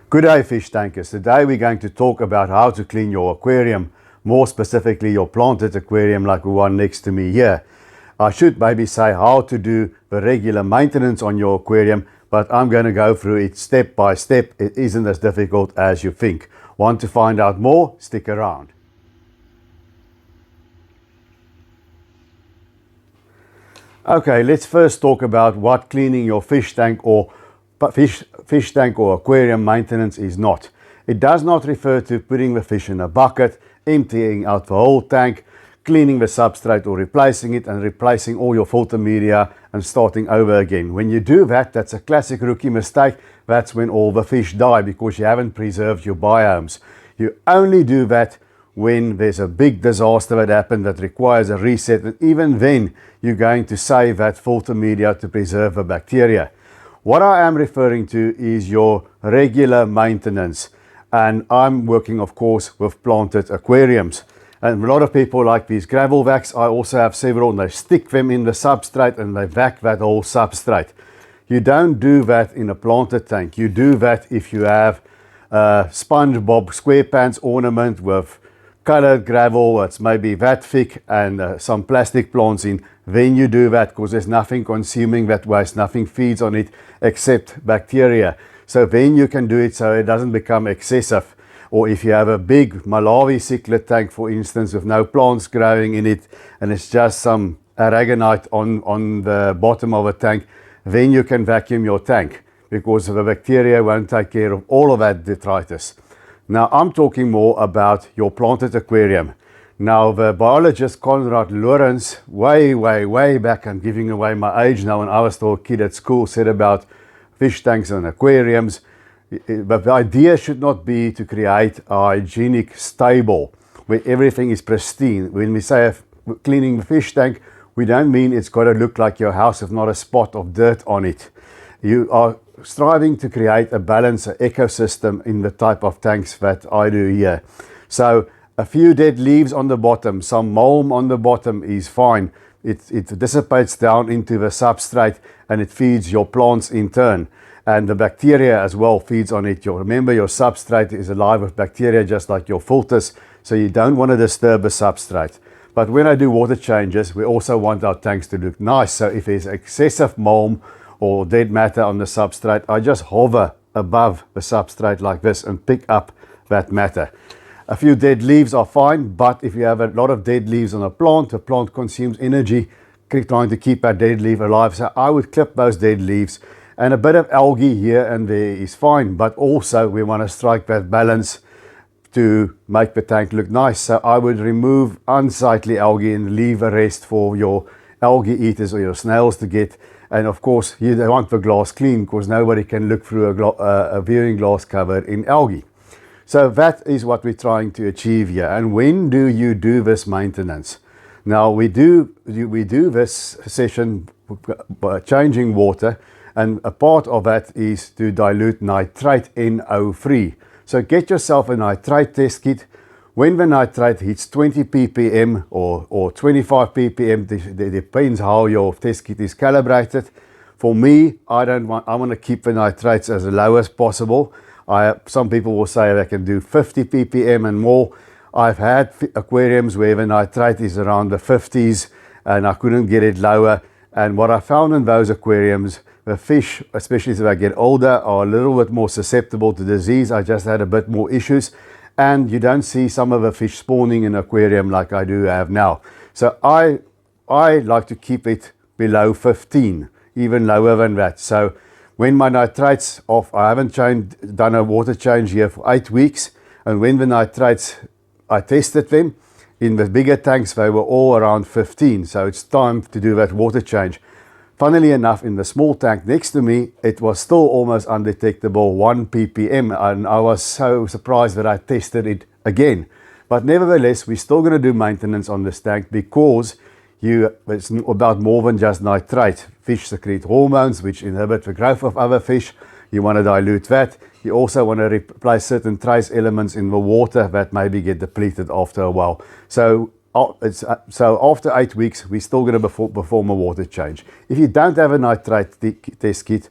Good day, fish tankers. Today we're going to talk about how to clean your aquarium, more specifically your planted aquarium like the one next to me here. I should maybe say how to do the regular maintenance on your aquarium, but I'm going to go through it step by step. It isn't as difficult as you think. Want to find out more? Stick around. Okay, let's first talk about what cleaning your fish tank or aquarium maintenance is not. It does not refer to putting the fish in a bucket, emptying out the whole tank, cleaning the substrate or replacing it and replacing all your filter media and starting over again. When you do that, that's a classic rookie mistake. That's when all the fish die because you haven't preserved your biomes. You only do that when there's a big disaster that happened that requires a reset, and even then you're going to save that filter media to preserve the bacteria. What I am referring to is your regular maintenance, and I'm working of course with planted aquariums, and a lot of people like these gravel vacs. I also have several, and they stick them in the substrate and they vac that whole substrate. You don't do that in a planted tank. You do that if you have a SpongeBob SquarePants ornament with colored gravel that's maybe that thick and some plastic plants in. Then you do that because there's nothing consuming that waste, nothing feeds on it except bacteria. So then you can do it so it doesn't become excessive. Or if you have a big Malawi cichlid tank, for instance, with no plants growing in it and it's just some aragonite on the bottom of a tank, then you can vacuum your tank because the bacteria won't take care of all of that detritus. Now I'm talking more about your planted aquarium. Now the biologist Konrad Lorenz, way back, I'm giving away my age now, when I was still a kid at school, said about fish tanks and aquariums. But the idea should not be to create a hygienic stable where everything is pristine. When we say cleaning the fish tank, we don't mean it's got to look like your house with not a spot of dirt on it. You are striving to create a balance, an ecosystem in the type of tanks that I do here. So a few dead leaves on the bottom, some mulm on the bottom is fine. It dissipates down into the substrate and it feeds your plants in turn. And the bacteria as well feeds on it. Remember, your substrate is alive with bacteria just like your filters, so you don't want to disturb the substrate. But when I do water changes, we also want our tanks to look nice. So if there's excessive mulm or dead matter on the substrate, I just hover above the substrate like this and pick up that matter. A few dead leaves are fine, but if you have a lot of dead leaves on a plant, the plant consumes energy trying to keep that dead leaf alive. So I would clip those dead leaves, and a bit of algae here and there is fine, but also we want to strike that balance to make the tank look nice. So I would remove unsightly algae and leave the rest for your algae eaters or your snails to get. And of course, you don't want the glass clean because nobody can look through a viewing glass covered in algae. So that is what we're trying to achieve here. And when do you do this maintenance? Now we do this session by changing water, and a part of that is to dilute nitrate NO3. So get yourself a nitrate test kit. When the nitrate hits 20 ppm or 25 ppm, it depends how your test kit is calibrated. For me, I want to keep the nitrates as low as possible. Some people will say they can do 50 ppm and more. I've had aquariums where the nitrate is around the 50s and I couldn't get it lower. And what I found in those aquariums, the fish, especially as they get older, are a little bit more susceptible to disease. I just had a bit more issues. And you don't see some of the fish spawning in an aquarium like I do have now. So I like to keep it below 15, even lower than that. So when my nitrates off, I haven't done a water change here for 8 weeks. And when the nitrates, I tested them, in the bigger tanks, they were all around 15. So it's time to do that water change. Funnily enough, in the small tank next to me, it was still almost undetectable 1 ppm, and I was so surprised that I tested it again. But nevertheless, we're still going to do maintenance on this tank because it's about more than just nitrate. Fish secrete hormones which inhibit the growth of other fish. You want to dilute that. You also want to replace certain trace elements in the water that maybe get depleted after a while. So after 8 weeks, we're still going to perform a water change. If you don't have a nitrate test kit,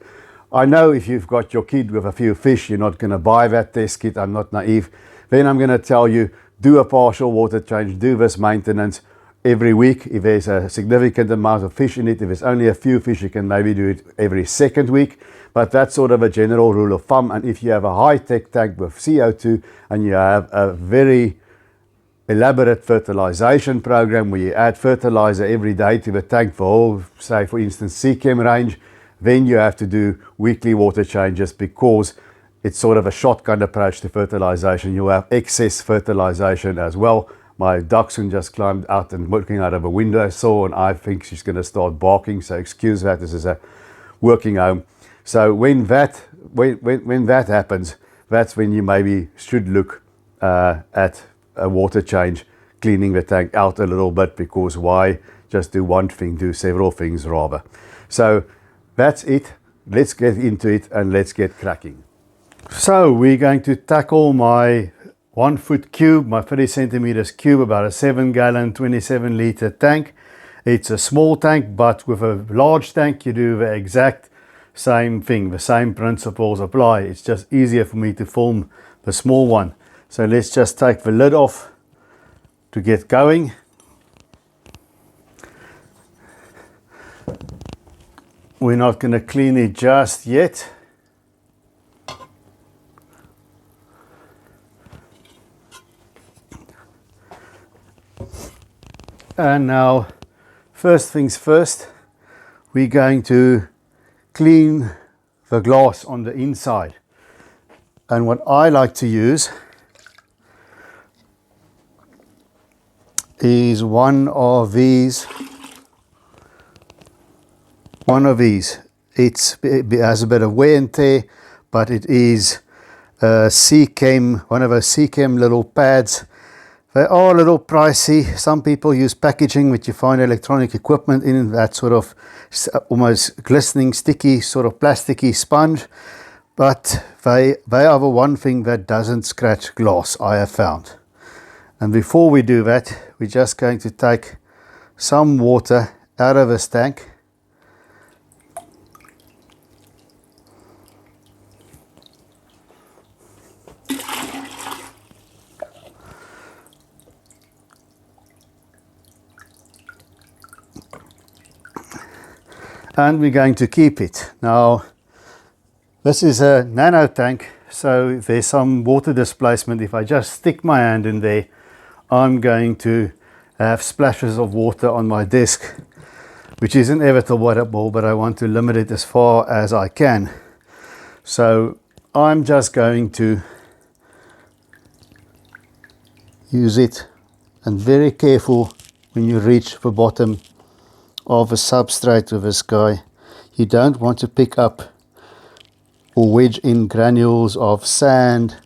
I know if you've got your kid with a few fish, you're not going to buy that test kit. I'm not naive. Then I'm going to tell you, do a partial water change, do this maintenance every week. If there's a significant amount of fish in it, if there's only a few fish, you can maybe do it every second week. But that's sort of a general rule of thumb. And if you have a high-tech tank with CO2 and you have a very elaborate fertilization program where you add fertilizer every day to the tank for whole, say for instance, Seachem range, then you have to do weekly water changes because it's sort of a shotgun approach to fertilization. You have excess fertilization as well. My dachshund just climbed out and looking out of a window saw, and I think she's going to start barking, so excuse that, this is a working home. So when that happens, that's when you maybe should look at a water change, cleaning the tank out a little bit, because why just do one thing, do several things rather. So that's it. Let's get into it and let's get cracking. So we're going to tackle my 1 foot cube, my 30 centimeters cube, about a 7 gallon, 27 liter tank. It's a small tank, but with a large tank, you do the exact same thing. The same principles apply. It's just easier for me to film the small one. So let's just take the lid off to get going. We're not going to clean it just yet. And now, first things first, we're going to clean the glass on the inside. And what I like to use is one of these. It has a bit of wear and tear, but it is Seachem, one of those Seachem little pads. They are a little pricey. Some people use packaging which you find electronic equipment in, that sort of almost glistening, sticky, sort of plasticky sponge. But they are the one thing that doesn't scratch glass, I have found. And before we do that, we're just going to take some water out of this tank. And we're going to keep it. Now, this is a nano tank, so if there's some water displacement, if I just stick my hand in there, I'm going to have splashes of water on my disc, which is inevitable, but I want to limit it as far as I can. So I'm just going to use it, and very careful when you reach the bottom of a substrate with this guy. You don't want to pick up or wedge in granules of sand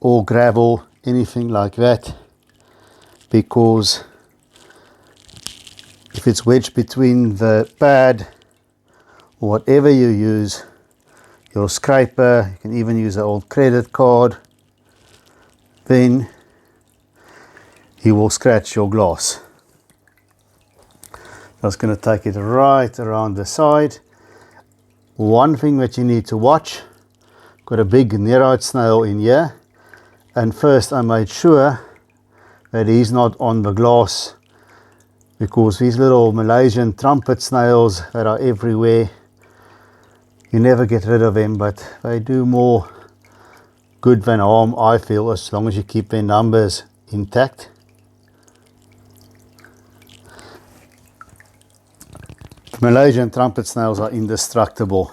or gravel, anything like that, because if it's wedged between the pad or whatever you use, your scraper, you can even use an old credit card, then you will scratch your glass. Just going to take it right around the side. One thing that you need to watch, got a big nereid snail in here, and first I made sure that he's not on the glass, because these little Malaysian trumpet snails that are everywhere, you never get rid of them, but they do more good than harm, I feel, as long as you keep their numbers intact. Malaysian trumpet snails are indestructible,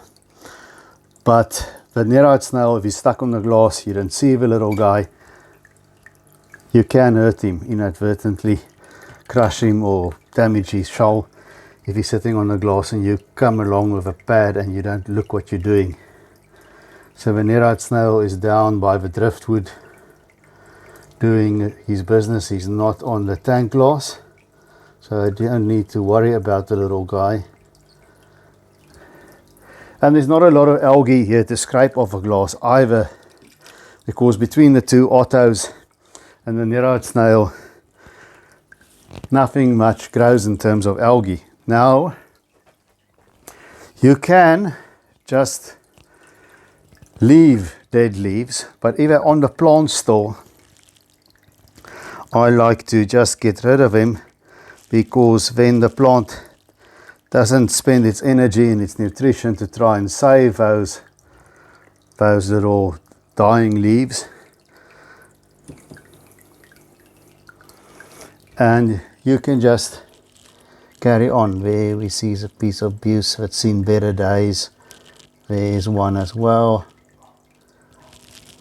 but the nereid snail, if he's stuck on the glass, you don't see the little guy, you can hurt him inadvertently, crush him or damage his shell if he's sitting on the glass and you come along with a pad and you don't look what you're doing. So the nereid snail is down by the driftwood doing his business. He's not on the tank glass, so I don't need to worry about the little guy. And there's not a lot of algae here to scrape off a glass either, because between the two ottos and the nereid snail, nothing much grows in terms of algae. Now, you can just leave dead leaves, but even on the plant store, I like to just get rid of them, because when the plant doesn't spend its energy and its nutrition to try and save those little dying leaves, and you can just carry on. There we see a piece of buse that's seen better days. There's one as well.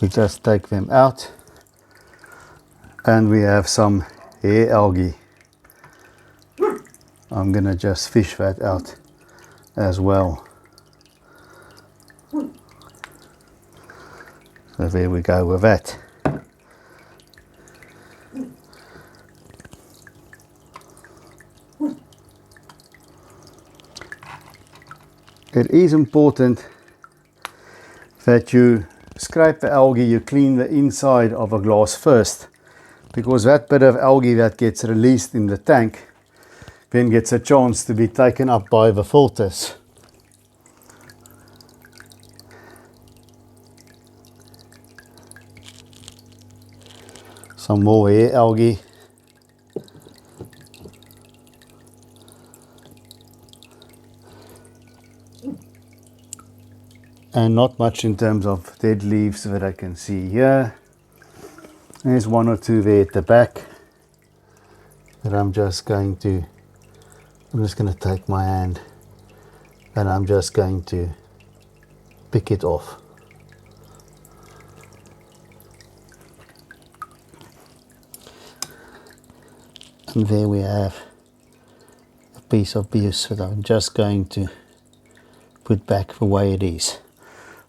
We just take them out, and we have some hair algae. I'm gonna just fish that out as well. So there we go with that. It is important that you scrape the algae, you clean the inside of a glass first, because that bit of algae that gets released in the tank then gets a chance to be taken up by the filters. Some more hair algae. And not much in terms of dead leaves that I can see here. There's one or two there at the back that I'm just going to take my hand and I'm just going to pick it off. And there we have a piece of buse that I'm just going to put back the way it is.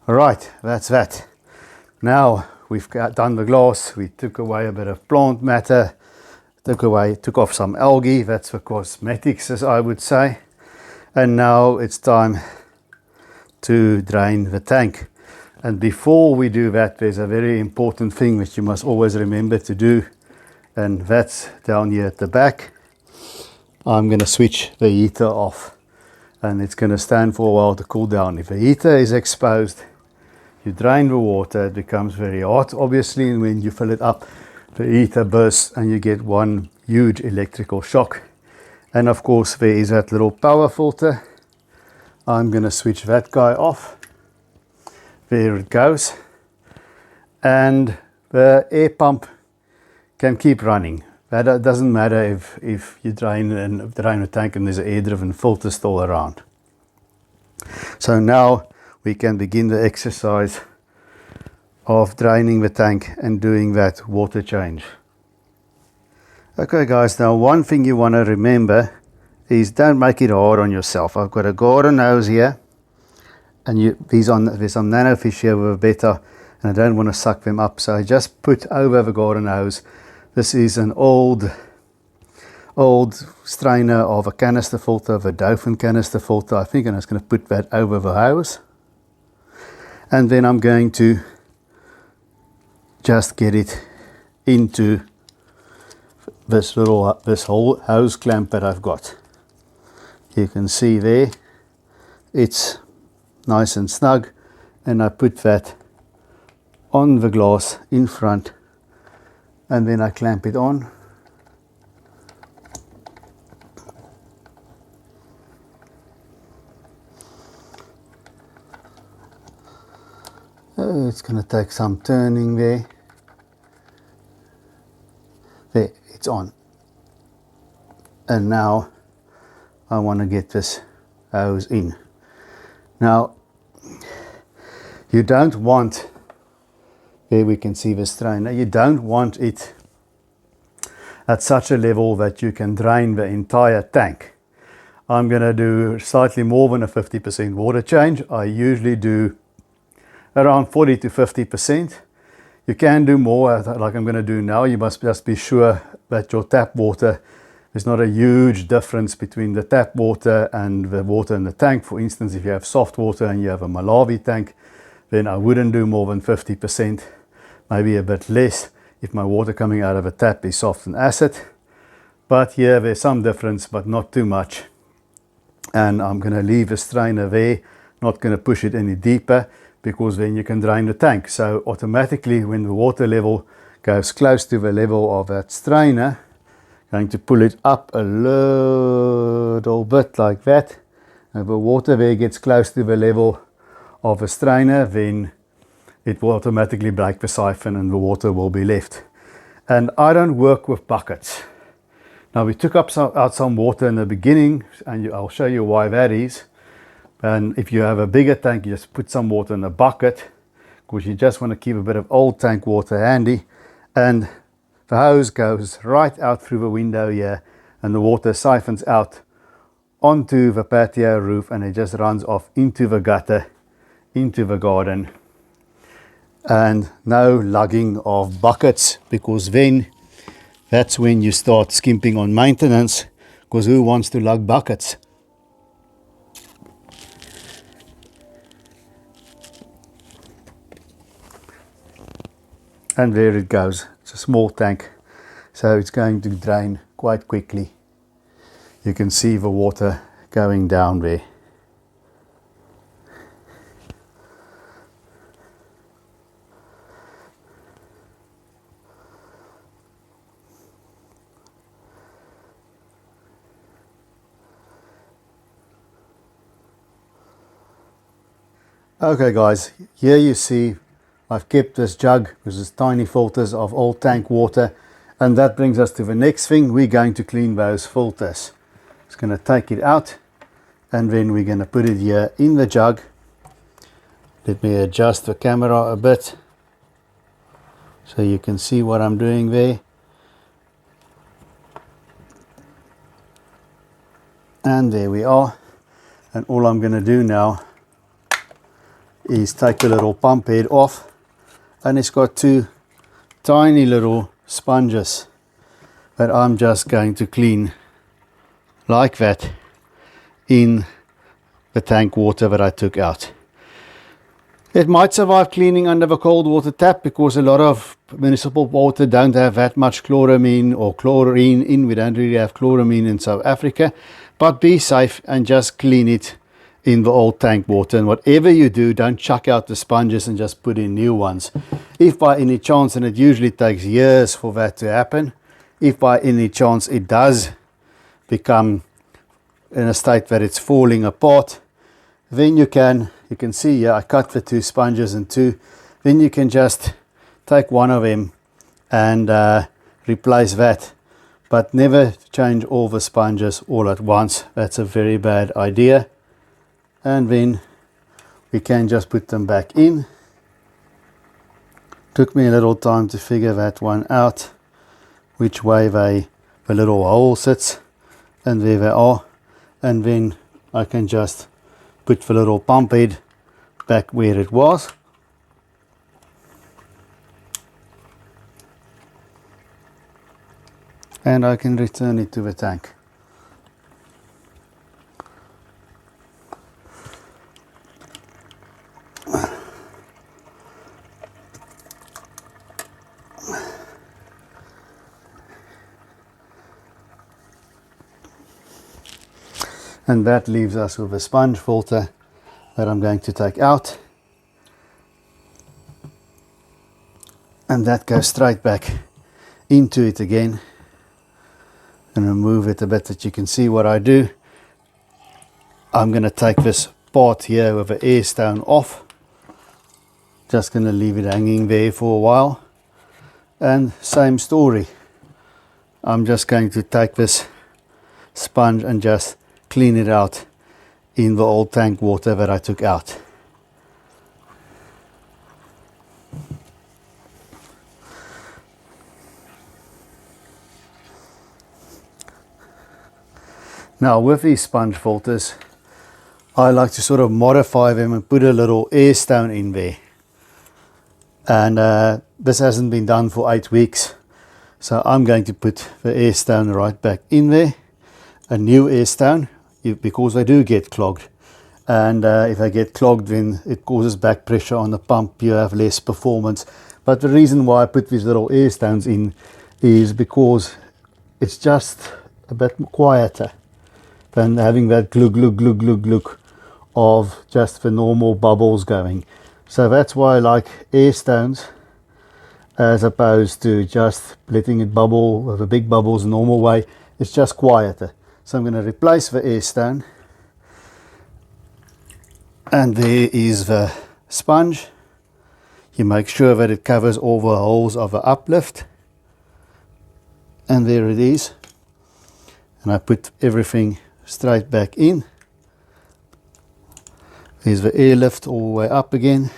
Alright, that's that. Now we've done the glass, we took away a bit of plant matter, took off some algae, that's for cosmetics as I would say. And now it's time to drain the tank. And before we do that, there's a very important thing which you must always remember to do, and that's down here at the back. I'm going to switch the heater off, and it's going to stand for a while to cool down. If the heater is exposed, you drain the water, it becomes very hot obviously, and when you fill it up, the heater bursts and you get one huge electrical shock. And of course there is that little power filter. I'm going to switch that guy off. There it goes. And the air pump can keep running. That doesn't matter if you drain a tank and there's an air-driven filter still around. So now we can begin the exercise of draining the tank and doing that water change. Okay guys, now one thing you want to remember is don't make it hard on yourself. I've got a garden hose here, and there's some nanofish here with a betta, and I don't want to suck them up, so I just put over the garden hose. This is an old strainer of a canister filter, of a Dauphin canister filter I think, and I'm just going to put that over the hose. And then I'm going to just get it into this whole hose clamp that I've got. You can see there, it's nice and snug, and I put that on the glass in front, and then I clamp it on. It's going to take some turning there. There, it's on. And now I want to get this hose in. Now, you don't want, there we can see the strainer, you don't want it at such a level that you can drain the entire tank. I'm going to do slightly more than a 50% water change. I usually do around 40 to 50%. You can do more, like I'm going to do now. You must just be sure that your tap water, there's not a huge difference between the tap water and the water in the tank. For instance, if you have soft water and you have a Malawi tank, then I wouldn't do more than 50%, maybe a bit less if my water coming out of a tap is soft and acid. But yeah, there's some difference, but not too much. And I'm going to leave the strainer there, not going to push it any deeper, because then you can drain the tank. So automatically when the water level goes close to the level of that strainer, going to pull it up a little bit like that. If the water there gets close to the level of a strainer, then it will automatically break the siphon and the water will be left. And I don't work with buckets. Now we took out some water in the beginning, and I'll show you why that is. And if you have a bigger tank, you just put some water in a bucket, because you just want to keep a bit of old tank water handy. And the hose goes right out through the window here, and the water siphons out onto the patio roof, and it just runs off into the gutter, into the garden. And no lugging of buckets, because then that's when you start skimping on maintenance, because who wants to lug buckets? And there it goes. It's a small tank, so it's going to drain quite quickly. You can see the water going down there. Okay guys, here you see I've kept this jug with this tiny filters of old tank water, and that brings us to the next thing. We're going to clean those filters. Just going to take it out, and then we're going to put it here in the jug. Let me adjust the camera a bit so you can see what I'm doing there. And there we are. And all I'm going to do now is take the little pump head off, and it's got two tiny little sponges that I'm just going to clean like that in the tank water that I took out. It might survive cleaning under the cold water tap, because a lot of municipal water don't have that much chloramine or chlorine in. We don't really have chloramine in South Africa, but be safe and just clean it in the old tank water. And whatever you do, don't chuck out the sponges and just put in new ones. If by any chance, and it usually takes years for that to happen, if by any chance it does become in a state that it's falling apart, then you can see here I cut the two sponges in two. Then you can just take one of them and replace that, but never change all the sponges all at once. That's a very bad idea. And then we can just put them back in. Took me a little time to figure that one out, which way the little hole sits, and there they are. And then I can just put the little pump head back where it was. And I can return it to the tank. And that leaves us with a sponge filter that I'm going to take out. And that goes straight back into it again. And remove it a bit that you can see what I do. I'm going to take this part here with the air stone off. Just going to leave it hanging there for a while. And same story. I'm just going to take this sponge and just clean it out in the old tank water that I took out. Now with these sponge filters, I like to sort of modify them and put a little air stone in there. And this hasn't been done for 8 weeks, so I'm going to put the air stone right back in there. A new air stone, because they do get clogged, and if they get clogged, then it causes back pressure on the pump. You have less performance. But the reason why I put these little air stones in is because it's just a bit quieter than having that glug glug glug glug glug of just the normal bubbles going. So that's why I like air stones as opposed to just letting it bubble with the big bubbles the normal way. It's just quieter. So I'm going to replace the air stone, and there is the sponge. You make sure that it covers all the holes of the uplift, and there it is. And I put everything straight back in. There's the airlift all the way up again,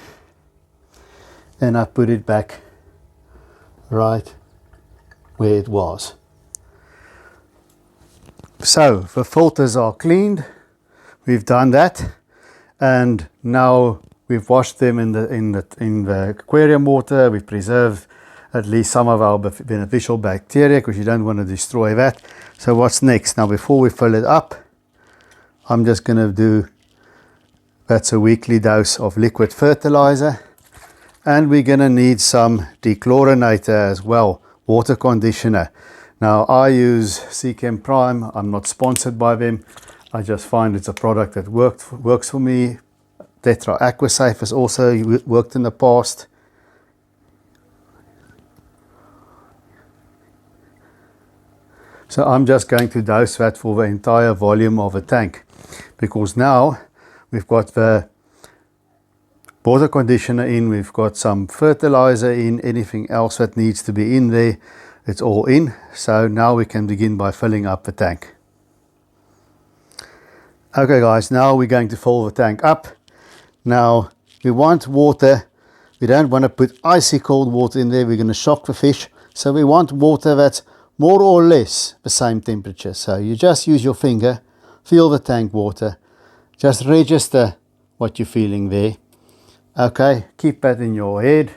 and I put it back right where it was. So the filters are cleaned. We've done that, and now we've washed them in the aquarium water. We've preserved at least some of our beneficial bacteria, because you don't want to destroy that. So what's next? Now, before we fill it up, I'm just going to do, that's a weekly dose of liquid fertilizer, and we're going to need some dechlorinator as well, water conditioner. Now, I use Seachem Prime. I'm not sponsored by them. I just find it's a product that works for me. Tetra Aquasafe has also worked in the past. So I'm just going to dose that for the entire volume of a tank, because now we've got the water conditioner in, we've got some fertilizer in, anything else that needs to be in there, it's all in. So now we can begin by filling up the tank. Okay guys, now we're going to fill the tank up. Now we want water, we don't want to put icy cold water in there, we're going to shock the fish. So we want water that's more or less the same temperature. So you just use your finger, feel the tank water, just register what you're feeling there. Okay, keep that in your head.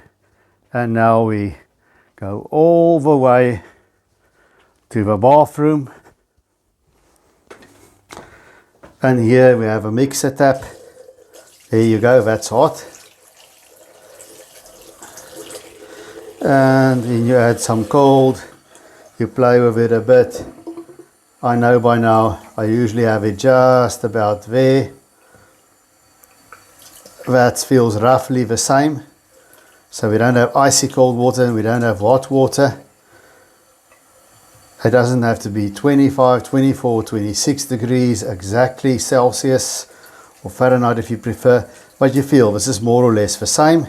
And now we go all the way to the bathroom. And here we have a mixer tap. There you go, that's hot. And then you add some cold. You play with it a bit. I know by now I usually have it just about there. That feels roughly the same. So we don't have icy cold water and we don't have hot water. It doesn't have to be 25, 24, 26 degrees exactly Celsius or Fahrenheit if you prefer. But you feel this is more or less the same.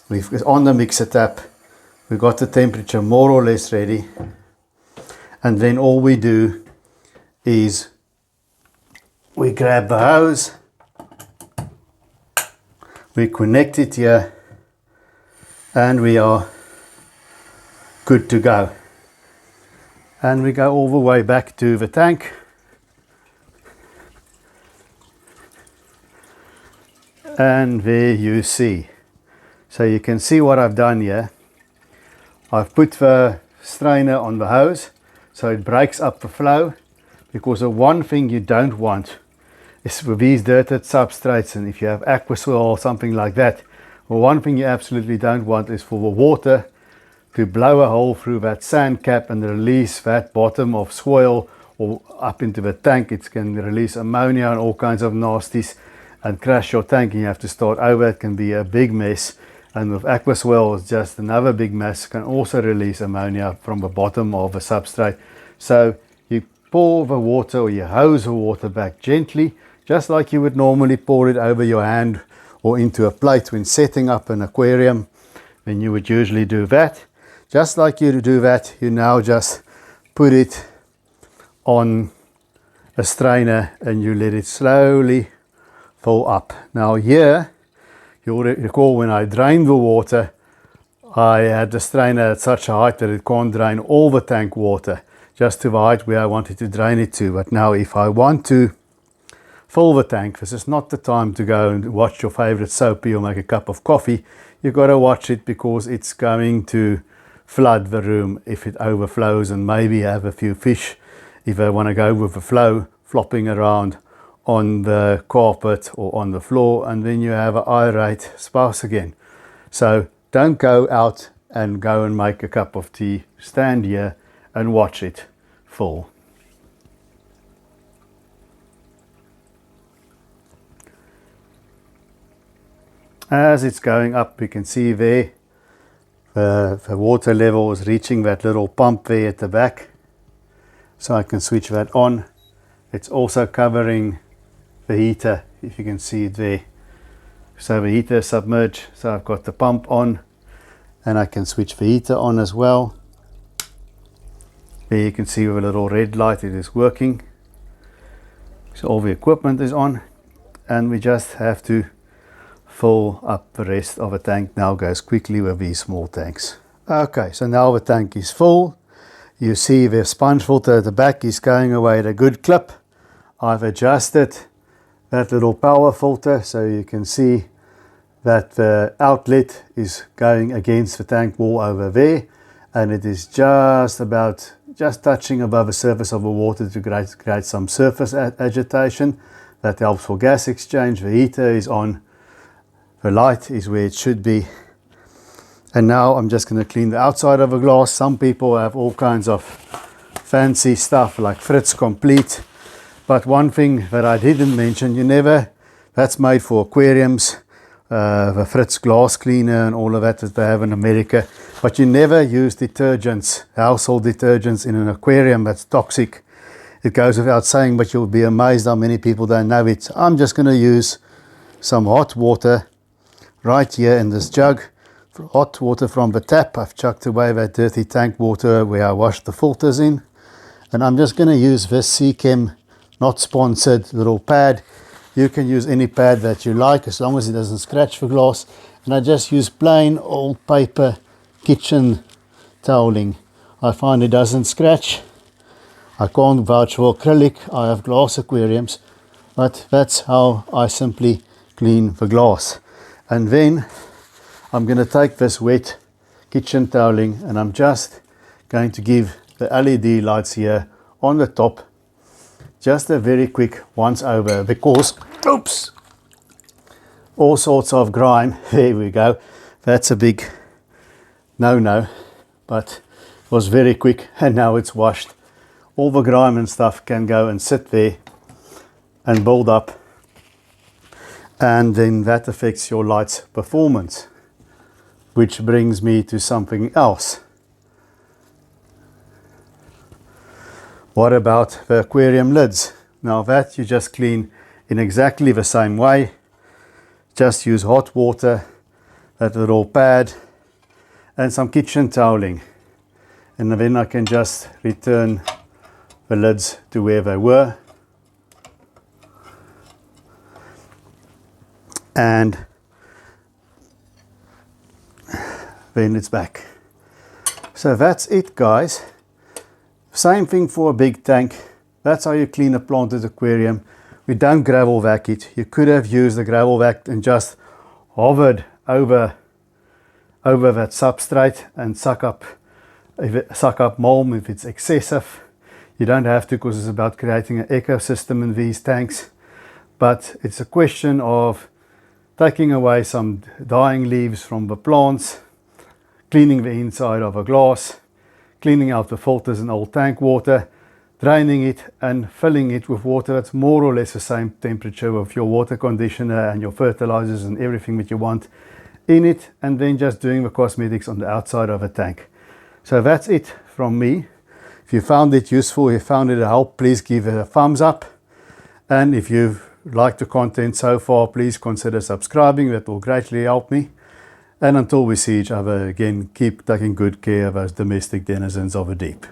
We've on the mixer tap, we've got the temperature more or less ready. And then all we do is we grab the hose, we connect it here, and we are good to go. And we go all the way back to the tank. And there you see. So you can see what I've done here. I've put the strainer on the hose, so it breaks up the flow, because the one thing you don't want is with these dirted substrates, and if you have aqua soil or something like that, well, one thing you absolutely don't want is for the water to blow a hole through that sand cap and release that bottom of soil or up into the tank. It can release ammonia and all kinds of nasties and crash your tank, and you have to start over. It can be a big mess. And with aqua soil, it's just another big mess. It can also release ammonia from the bottom of a substrate. So you pour the water, or you hose the water back gently, just like you would normally pour it over your hand or into a plate when setting up an aquarium. Then you would usually do that. Just like you do that, you now just put it on a strainer and you let it slowly fill up. Now here, you'll recall when I drained the water, I had the strainer at such a height that it can't drain all the tank water, just to the height where I wanted to drain it to. But now if I want to fill the tank, this is not the time to go and watch your favorite soapy or make a cup of coffee. You've got to watch it, because it's going to flood the room if it overflows, and maybe have a few fish, if they want to go with the flow, flopping around on the carpet or on the floor, and then you have an irate spouse again. So don't go out and go and make a cup of tea. Stand here and watch it full. As it's going up, you can see there the water level is reaching that little pump there at the back, so I can switch that on. It's also covering the heater, if you can see it there. So the heater is submerged, so I've got the pump on, and I can switch the heater on as well. There you can see with a little red light it is working. So all the equipment is on, and we just have to fill up the rest of the tank. Now goes quickly with these small tanks. Okay, so now the tank is full. You see the sponge filter at the back is going away at a good clip. I've adjusted that little power filter so you can see that the outlet is going against the tank wall over there, and it is just touching above the surface of the water to create some surface agitation. That helps for gas exchange. The heater is on. The light is where it should be. And now I'm just going to clean the outside of the glass. Some people have all kinds of fancy stuff like Fritz Complete. But one thing that I didn't mention, that's made for aquariums, the Fritz glass cleaner and all of that they have in America. But you never use detergents, household detergents in an aquarium. That's toxic. It goes without saying, but you'll be amazed how many people don't know it. I'm just going to use some hot water right here in this jug. Hot water from the tap. I've chucked away that dirty tank water where I washed the filters in. And I'm just going to use this Seachem, not sponsored, little pad. You can use any pad that you like as long as it doesn't scratch the glass. And I just use plain old paper kitchen toweling. I find it doesn't scratch. I can't vouch for acrylic. I have glass aquariums, but that's how I simply clean the glass. And then I'm going to take this wet kitchen toweling and I'm just going to give the LED lights here on the top just a very quick once over, because oops, all sorts of grime. There we go. That's a big no, but it was very quick and now it's washed. All the grime and stuff can go and sit there and build up, and then that affects your light's performance, which brings me to something else. What about the aquarium lids? Now that you just clean in exactly the same way. Just use hot water, that little pad, and some kitchen toweling, and then I can just return the lids to where they were. And then it's back. So that's it, guys. Same thing for a big tank. That's how you clean a planted aquarium. We don't gravel vac it. You could have used the gravel vac and just hovered over that substrate and suck up mold if it's excessive. You don't have to, because it's about creating an ecosystem in these tanks. But it's a question of taking away some dying leaves from the plants, cleaning the inside of a glass, cleaning out the filters and old tank water, draining it and filling it with water that's more or less the same temperature of your water conditioner and your fertilizers and everything that you want in it, and then just doing the cosmetics on the outside of a tank. So that's it from me. If you found it useful, if you found it a help, please give it a thumbs up. And if you've liked the content so far, please consider subscribing. That will greatly help me. And until we see each other again, keep taking good care of those domestic denizens of the deep.